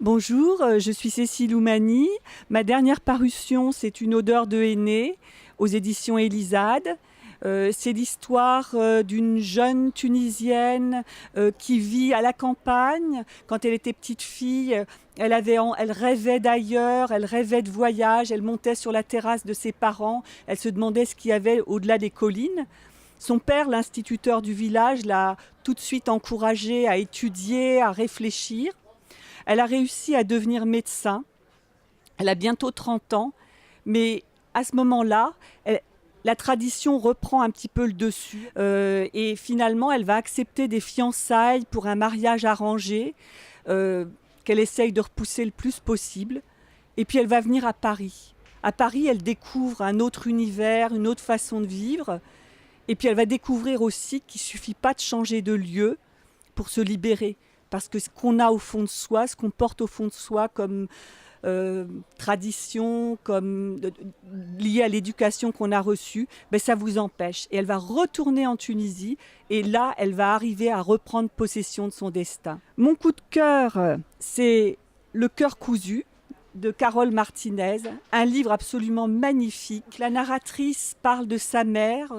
Bonjour, je suis Cécile Oumani. Ma dernière parution, c'est Une odeur de henné aux éditions Elisade. C'est l'histoire d'une jeune Tunisienne qui vit à la campagne. Quand elle était petite fille, elle rêvait d'ailleurs, elle rêvait de voyage, elle montait sur la terrasse de ses parents, elle se demandait ce qu'il y avait au-delà des collines. Son père, l'instituteur du village, l'a tout de suite encouragée à étudier, à réfléchir. Elle a réussi à devenir médecin. Elle a bientôt 30 ans, mais à ce moment-là, la tradition reprend un petit peu le dessus. Et finalement, elle va accepter des fiançailles pour un mariage arrangé qu'elle essaye de repousser le plus possible. Et puis elle va venir à Paris. À Paris, elle découvre un autre univers, une autre façon de vivre. Et puis elle va découvrir aussi qu'il ne suffit pas de changer de lieu pour se libérer. Parce que ce qu'on a au fond de soi, ce qu'on porte au fond de soi comme tradition, lié à l'éducation qu'on a reçue, ben ça vous empêche. Et elle va retourner en Tunisie et là, elle va arriver à reprendre possession de son destin. Mon coup de cœur, c'est Le cœur cousu de Carole Martinez, un livre absolument magnifique. La narratrice parle de sa mère,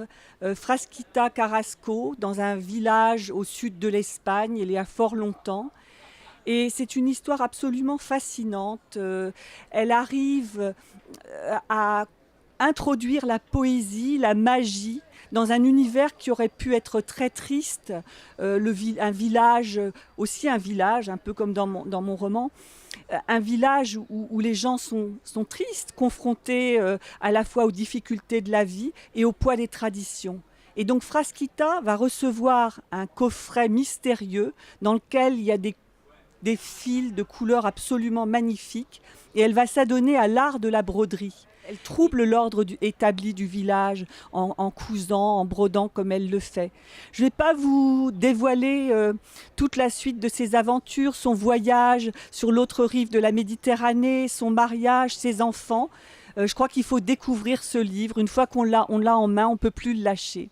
Frasquita Carrasco, dans un village au sud de l'Espagne, il y a fort longtemps. Et c'est une histoire absolument fascinante. Elle arrive à introduire la poésie, la magie, dans un univers qui aurait pu être très triste. Un village, aussi un village, un peu comme dans mon roman, un village où les gens sont tristes, confrontés à la fois aux difficultés de la vie et au poids des traditions. Et donc Frasquita va recevoir un coffret mystérieux dans lequel il y a des fils de couleurs absolument magnifiques et elle va s'adonner à l'art de la broderie. Elle trouble l'ordre établi du village en cousant, en brodant comme elle le fait. Je ne vais pas vous dévoiler toute la suite de ses aventures, son voyage sur l'autre rive de la Méditerranée, son mariage, ses enfants. Je crois qu'il faut découvrir ce livre. Une fois qu'on l'a en main, on ne peut plus le lâcher.